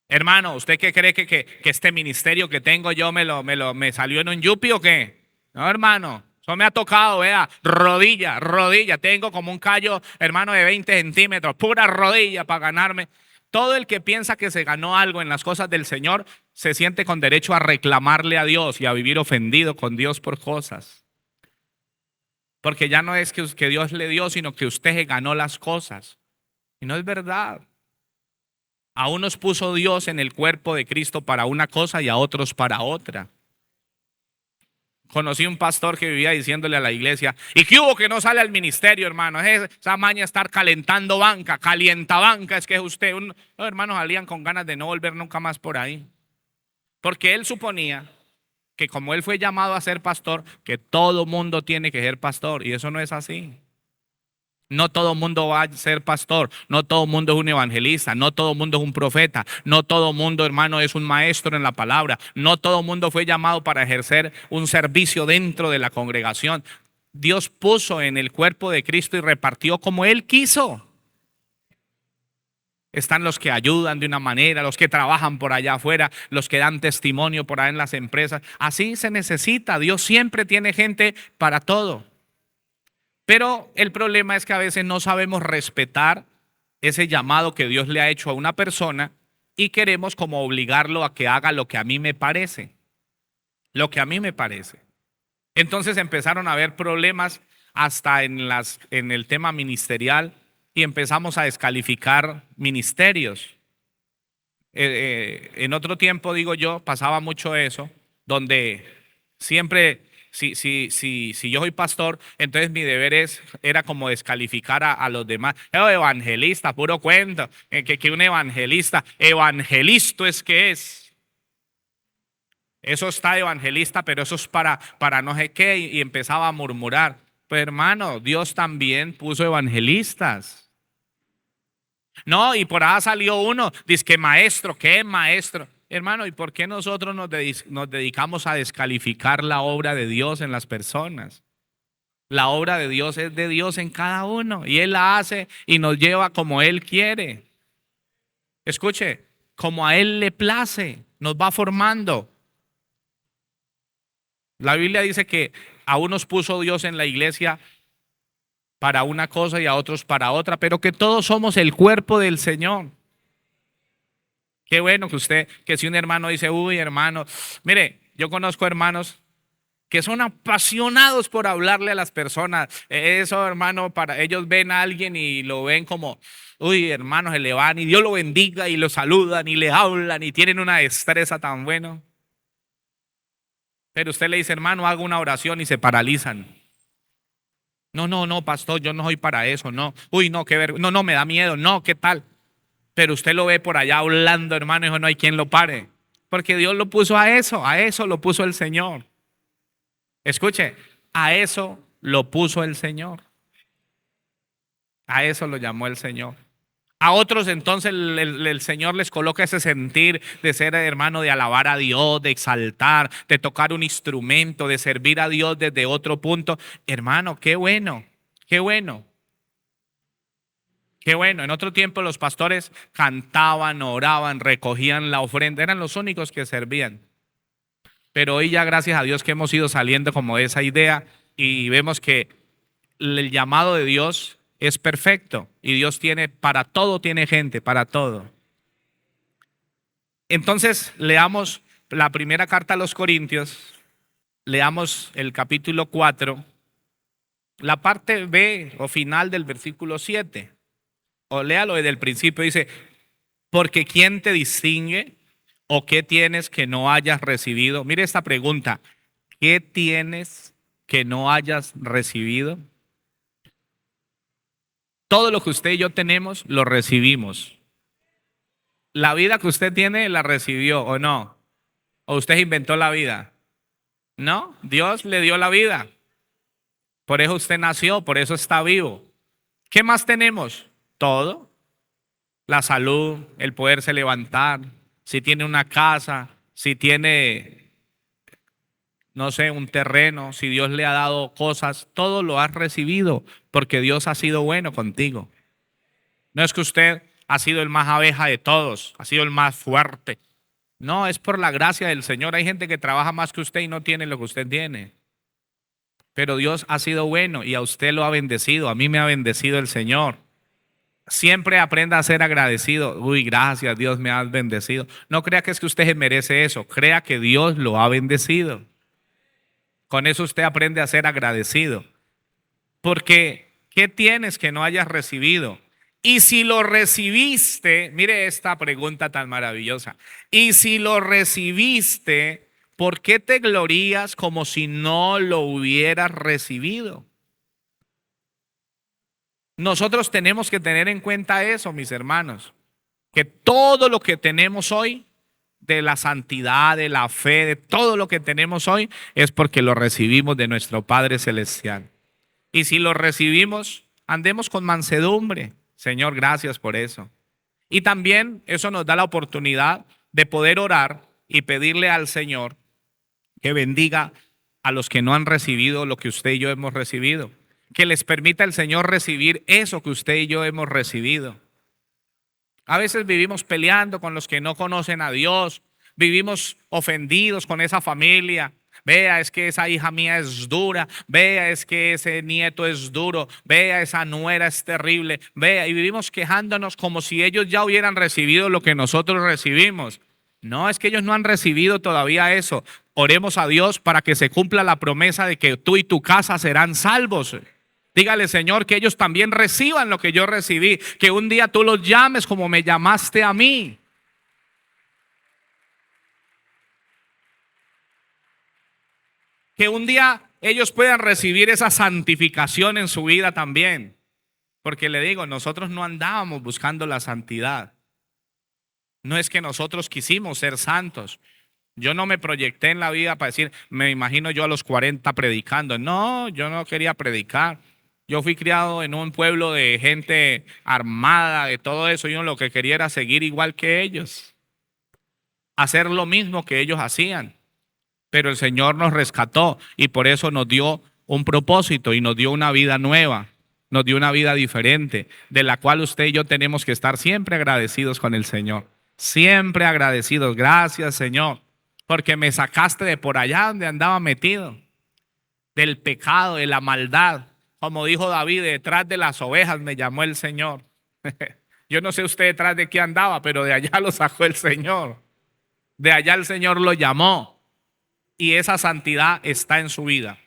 hermano, ¿usted qué cree que este ministerio que tengo yo me salió en un yupi o qué? No, hermano, eso me ha tocado, vea, rodilla, rodilla. Tengo como un callo, hermano, de 20 centímetros, pura rodilla para ganarme. Todo el que piensa que se ganó algo en las cosas del Señor se siente con derecho a reclamarle a Dios y a vivir ofendido con Dios por cosas. Porque ya no es que Dios le dio, sino que usted se ganó las cosas. Y no es verdad. A unos puso Dios en el cuerpo de Cristo para una cosa y a otros para otra. Conocí un pastor que vivía diciéndole a la iglesia, ¿y qué hubo que no sale al ministerio, hermano? Esa maña estar calentando banca, calienta banca, es que es usted. Los hermanos salían con ganas de no volver nunca más por ahí. Porque él suponía que como él fue llamado a ser pastor, que todo mundo tiene que ser pastor, y eso no es así. No todo mundo va a ser pastor, no todo mundo es un evangelista, no todo mundo es un profeta, no todo mundo, hermano, es un maestro en la palabra, no todo mundo fue llamado para ejercer un servicio dentro de la congregación. Dios puso en el cuerpo de Cristo y repartió como Él quiso. Están los que ayudan de una manera, los que trabajan por allá afuera, los que dan testimonio por ahí en las empresas. Así se necesita. Dios siempre tiene gente para todo. Pero el problema es que a veces no sabemos respetar ese llamado que Dios le ha hecho a una persona y queremos como obligarlo a que haga lo que a mí me parece. Lo que a mí me parece. Entonces empezaron a haber problemas hasta en el tema ministerial y empezamos a descalificar ministerios. En otro tiempo, digo yo, pasaba mucho eso, donde siempre, si yo soy pastor, entonces mi deber era como descalificar a los demás. Evangelista, puro cuento, que un evangelista es que es. Eso está evangelista, pero eso es para no sé qué, y empezaba a murmurar. Pues hermano, Dios también puso evangelistas. No, y por ahí salió uno, dice que maestro, ¿qué es maestro? Hermano, ¿y por qué nosotros nos dedicamos a descalificar la obra de Dios en las personas? La obra de Dios es de Dios en cada uno y Él la hace y nos lleva como Él quiere. Escuche, como a Él le place, nos va formando. La Biblia dice que a unos puso Dios en la iglesia para una cosa y a otros para otra, pero que todos somos el cuerpo del Señor. Qué bueno que si un hermano dice, uy, hermano, mire, yo conozco hermanos que son apasionados por hablarle a las personas. Eso, hermano, para ellos ven a alguien y lo ven como, uy, hermano, se le van y Dios lo bendiga y lo saludan y le hablan y tienen una destreza tan buena. Pero usted le dice, hermano, haga una oración y se paralizan. No, pastor, yo no soy para eso, no. Uy, no, no, me da miedo, no, ¿qué tal? Pero usted lo ve por allá hablando, hermano, y no hay quien lo pare. Porque Dios lo puso a eso lo puso el Señor. Escuche, a eso lo puso el Señor. A eso lo llamó el Señor. A otros entonces el Señor les coloca ese sentir de ser hermano, de alabar a Dios, de exaltar, de tocar un instrumento, de servir a Dios desde otro punto. Hermano, qué bueno, qué bueno. Qué bueno, en otro tiempo los pastores cantaban, oraban, recogían la ofrenda, eran los únicos que servían. Pero hoy ya gracias a Dios que hemos ido saliendo como de esa idea y vemos que el llamado de Dios es perfecto y Dios tiene para todo, tiene gente, para todo. Entonces leamos la primera carta a los Corintios, leamos el capítulo 4, la parte B o final del versículo 7. O léalo desde el principio, dice, porque ¿quién te distingue o qué tienes que no hayas recibido? Mire esta pregunta, ¿qué tienes que no hayas recibido? Todo lo que usted y yo tenemos, lo recibimos. La vida que usted tiene, la recibió o no. ¿O usted inventó la vida? No, Dios le dio la vida. Por eso usted nació, por eso está vivo. ¿Qué más tenemos? Todo. La salud, el poderse levantar, si tiene una casa, si tiene, no sé, un terreno, si Dios le ha dado cosas, todo lo has recibido porque Dios ha sido bueno contigo. No es que usted ha sido el más abeja de todos, ha sido el más fuerte. No, es por la gracia del Señor. Hay gente que trabaja más que usted y no tiene lo que usted tiene. Pero Dios ha sido bueno y a usted lo ha bendecido. A mí me ha bendecido el Señor. Siempre aprenda a ser agradecido. Uy, gracias, Dios me ha bendecido. No crea que es que usted se merece eso. Crea que Dios lo ha bendecido. Con eso usted aprende a ser agradecido. Porque, ¿qué tienes que no hayas recibido? Y si lo recibiste, mire esta pregunta tan maravillosa. Y si lo recibiste, ¿por qué te glorías como si no lo hubieras recibido? Nosotros tenemos que tener en cuenta eso, mis hermanos, que todo lo que tenemos hoy, de la santidad, de la fe, de todo lo que tenemos hoy, es porque lo recibimos de nuestro Padre Celestial. Y si lo recibimos, andemos con mansedumbre. Señor, gracias por eso. Y también eso nos da la oportunidad de poder orar y pedirle al Señor que bendiga a los que no han recibido lo que usted y yo hemos recibido. Que les permita el Señor recibir eso que usted y yo hemos recibido. A veces vivimos peleando con los que no conocen a Dios, vivimos ofendidos con esa familia. Vea, es que esa hija mía es dura. Vea, es que ese nieto es duro. Vea, esa nuera es terrible. Vea, y vivimos quejándonos como si ellos ya hubieran recibido lo que nosotros recibimos. No, es que ellos no han recibido todavía eso. Oremos a Dios para que se cumpla la promesa de que tú y tu casa serán salvos. Dígale, Señor, que ellos también reciban lo que yo recibí. Que un día tú los llames como me llamaste a mí. Que un día ellos puedan recibir esa santificación en su vida también. Porque le digo, nosotros no andábamos buscando la santidad. No es que nosotros quisimos ser santos. Yo no me proyecté en la vida para decir, me imagino yo a los 40 predicando. No, yo no quería predicar. Yo fui criado en un pueblo de gente armada, de todo eso. Yo lo que quería era seguir igual que ellos. Hacer lo mismo que ellos hacían. Pero el Señor nos rescató y por eso nos dio un propósito y nos dio una vida nueva. Nos dio una vida diferente, de la cual usted y yo tenemos que estar siempre agradecidos con el Señor. Siempre agradecidos. Gracias, Señor, porque me sacaste de por allá donde andaba metido, del pecado, de la maldad. Como dijo David, detrás de las ovejas me llamó el Señor. Yo no sé usted detrás de qué andaba, pero de allá lo sacó el Señor. De allá el Señor lo llamó. Y esa santidad está en su vida.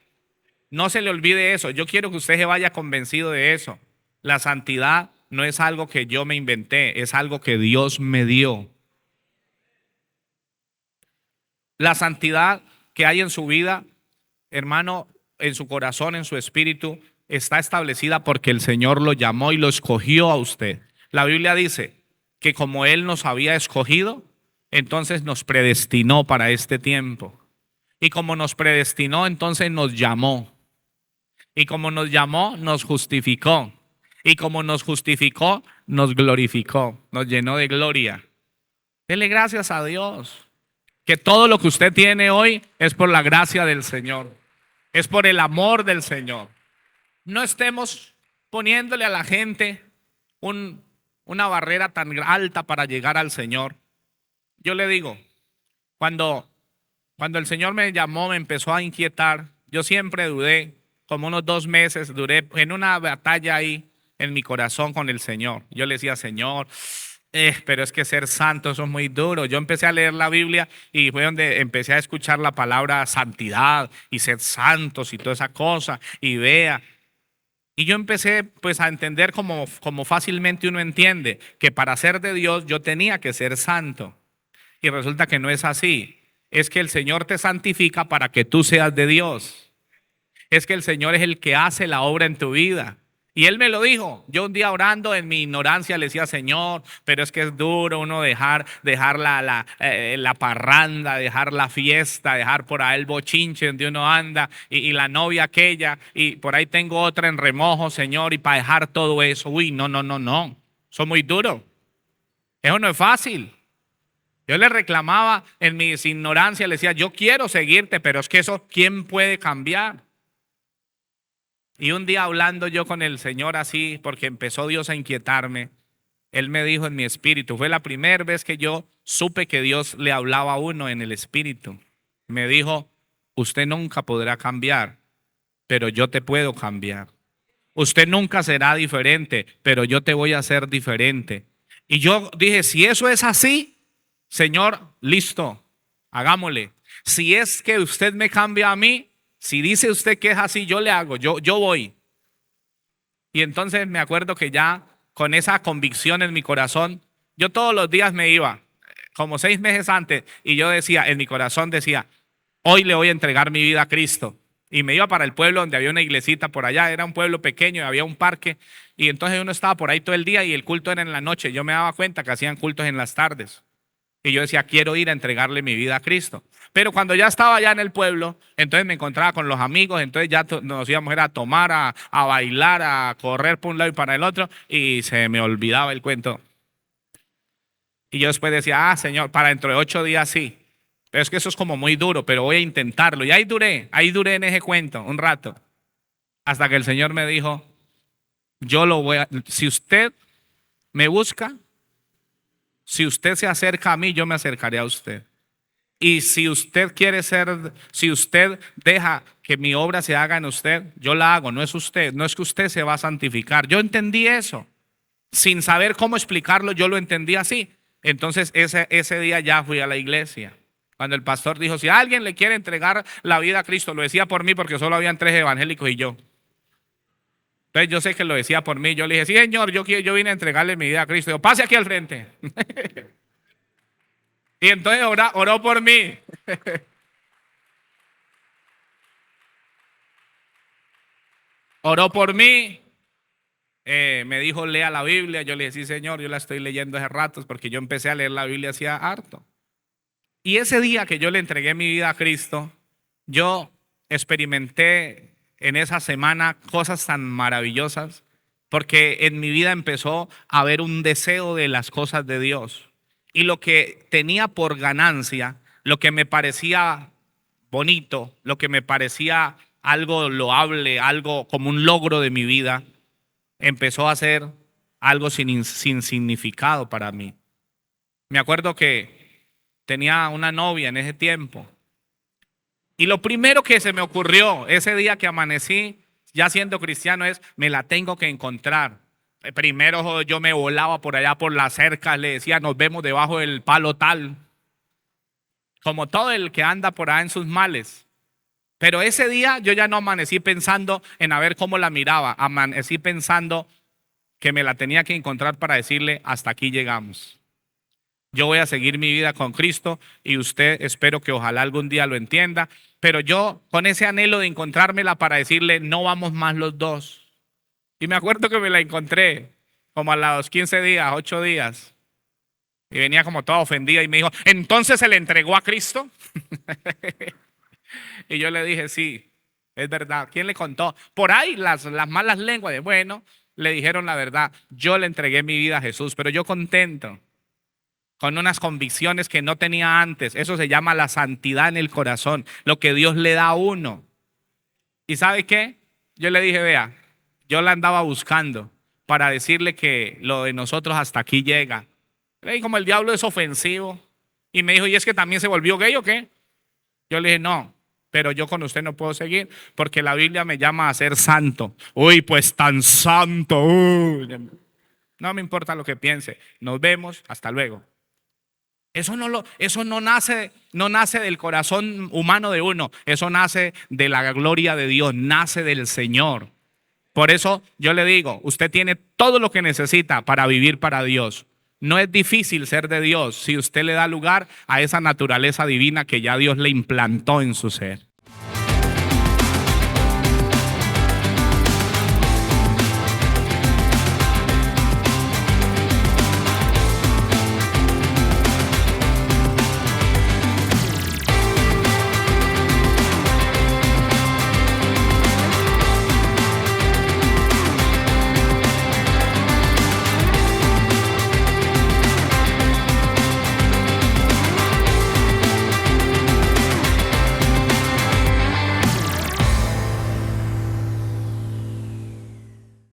No se le olvide eso. Yo quiero que usted se vaya convencido de eso. La santidad no es algo que yo me inventé, es algo que Dios me dio. La santidad que hay en su vida, hermano, en su corazón, en su espíritu, está establecida porque el Señor lo llamó y lo escogió a usted. La Biblia dice que como Él nos había escogido, entonces nos predestinó para este tiempo. Y como nos predestinó, entonces nos llamó. Y como nos llamó, nos justificó. Y como nos justificó, nos glorificó. Nos llenó de gloria. Dele gracias a Dios. Que todo lo que usted tiene hoy es por la gracia del Señor. Es por el amor del Señor. No estemos poniéndole a la gente una barrera tan alta para llegar al Señor. Yo le digo, cuando el Señor me llamó, me empezó a inquietar. Yo siempre dudé, como unos 2 meses, duré en una batalla ahí en mi corazón con el Señor. Yo le decía, Señor, pero es que ser santo, eso es muy duro. Yo empecé a leer la Biblia y fue donde empecé a escuchar la palabra santidad y ser santos y toda esa cosa. Y vea. Y yo empecé pues a entender como fácilmente uno entiende, que para ser de Dios yo tenía que ser santo. Y resulta que no es así. Es que el Señor te santifica para que tú seas de Dios. Es que el Señor es el que hace la obra en tu vida. Y Él me lo dijo. Yo un día orando en mi ignorancia le decía, Señor, pero es que es duro uno dejar la parranda, dejar la fiesta, dejar por ahí el bochinche donde uno anda y la novia aquella y por ahí tengo otra en remojo, Señor, y para dejar todo eso. Uy, no, no, no, no. Eso es muy duro. Eso no es fácil. Yo le reclamaba en mi ignorancia, le decía, yo quiero seguirte, pero es que eso, ¿quién puede cambiar? Y un día hablando yo con el Señor así, porque empezó Dios a inquietarme, Él me dijo en mi espíritu, fue la primera vez que yo supe que Dios le hablaba a uno en el espíritu. Me dijo, usted nunca podrá cambiar, pero yo te puedo cambiar. Usted nunca será diferente, pero yo te voy a hacer diferente. Y yo dije, si eso es así, Señor, listo, hagámosle. Si es que usted me cambia a mí, si dice usted que es así, yo le hago, yo voy. Y entonces me acuerdo que ya con esa convicción en mi corazón, yo todos los días me iba, como 6 meses antes, y yo decía, en mi corazón decía, hoy le voy a entregar mi vida a Cristo. Y me iba para el pueblo donde había una iglesita por allá, era un pueblo pequeño y había un parque. Y entonces uno estaba por ahí todo el día y el culto era en la noche. Yo me daba cuenta que hacían cultos en las tardes. Y yo decía, quiero ir a entregarle mi vida a Cristo. Pero cuando ya estaba allá en el pueblo, entonces me encontraba con los amigos, entonces ya nos íbamos a tomar, a bailar, a correr por un lado y para el otro, y se me olvidaba el cuento. Y yo después decía, Señor, para dentro de 8 días sí. Pero es que eso es como muy duro, pero voy a intentarlo. Y ahí duré en ese cuento un rato. Hasta que el Señor me dijo, yo lo voy a, si usted me busca, si usted se acerca a mí, yo me acercaré a usted. Y si usted quiere ser, si usted deja que mi obra se haga en usted, yo la hago, no es usted, no es que usted se va a santificar. Yo entendí eso. Sin saber cómo explicarlo, yo lo entendí así. Entonces ese día ya fui a la iglesia. Cuando el pastor dijo, si alguien le quiere entregar la vida a Cristo, lo decía por mí porque solo habían 3 evangélicos y yo. Entonces yo sé que lo decía por mí. Yo le dije, sí, Señor, yo vine a entregarle mi vida a Cristo. Yo, pase aquí al frente. Y entonces oró por mí. Oró por mí. Me dijo, lea la Biblia. Yo le dije, sí, Señor, yo la estoy leyendo hace ratos porque yo empecé a leer la Biblia hacía harto. Y ese día que yo le entregué mi vida a Cristo, yo experimenté en esa semana cosas tan maravillosas porque en mi vida empezó a haber un deseo de las cosas de Dios. Y lo que tenía por ganancia, lo que me parecía bonito, lo que me parecía algo loable, algo como un logro de mi vida, empezó a ser algo sin significado para mí. Me acuerdo que tenía una novia en ese tiempo. Y lo primero que se me ocurrió ese día que amanecí, ya siendo cristiano, es, me la tengo que encontrar. Primero yo me volaba por allá por la cerca, le decía, nos vemos debajo del palo tal. Como todo el que anda por ahí en sus males. Pero ese día yo ya no amanecí pensando en a ver cómo la miraba. Amanecí pensando que me la tenía que encontrar para decirle, hasta aquí llegamos. Yo voy a seguir mi vida con Cristo y usted espero que ojalá algún día lo entienda. Pero yo con ese anhelo de encontrármela para decirle, no vamos más los dos. Y me acuerdo que me la encontré como a los 15 días, 8 días. Y venía como toda ofendida y me dijo, ¿entonces se le entregó a Cristo? Y yo le dije, sí, es verdad. ¿Quién le contó? Por ahí las malas lenguas de, bueno, le dijeron la verdad. Yo le entregué mi vida a Jesús, pero yo contento, con unas convicciones que no tenía antes. Eso se llama la santidad en el corazón, lo que Dios le da a uno. ¿Y sabe qué? Yo le dije, vea, yo la andaba buscando para decirle que lo de nosotros hasta aquí llega. Y como el diablo es ofensivo. Y me dijo, ¿y es que también se volvió gay o qué? Yo le dije, no, pero yo con usted no puedo seguir porque la Biblia me llama a ser santo. Uy, pues tan santo. Uy. No me importa lo que piense. Nos vemos, hasta luego. Eso no nace del corazón humano de uno. Eso nace de la gloria de Dios, nace del Señor. Por eso yo le digo, usted tiene todo lo que necesita para vivir para Dios. No es difícil ser de Dios si usted le da lugar a esa naturaleza divina que ya Dios le implantó en su ser.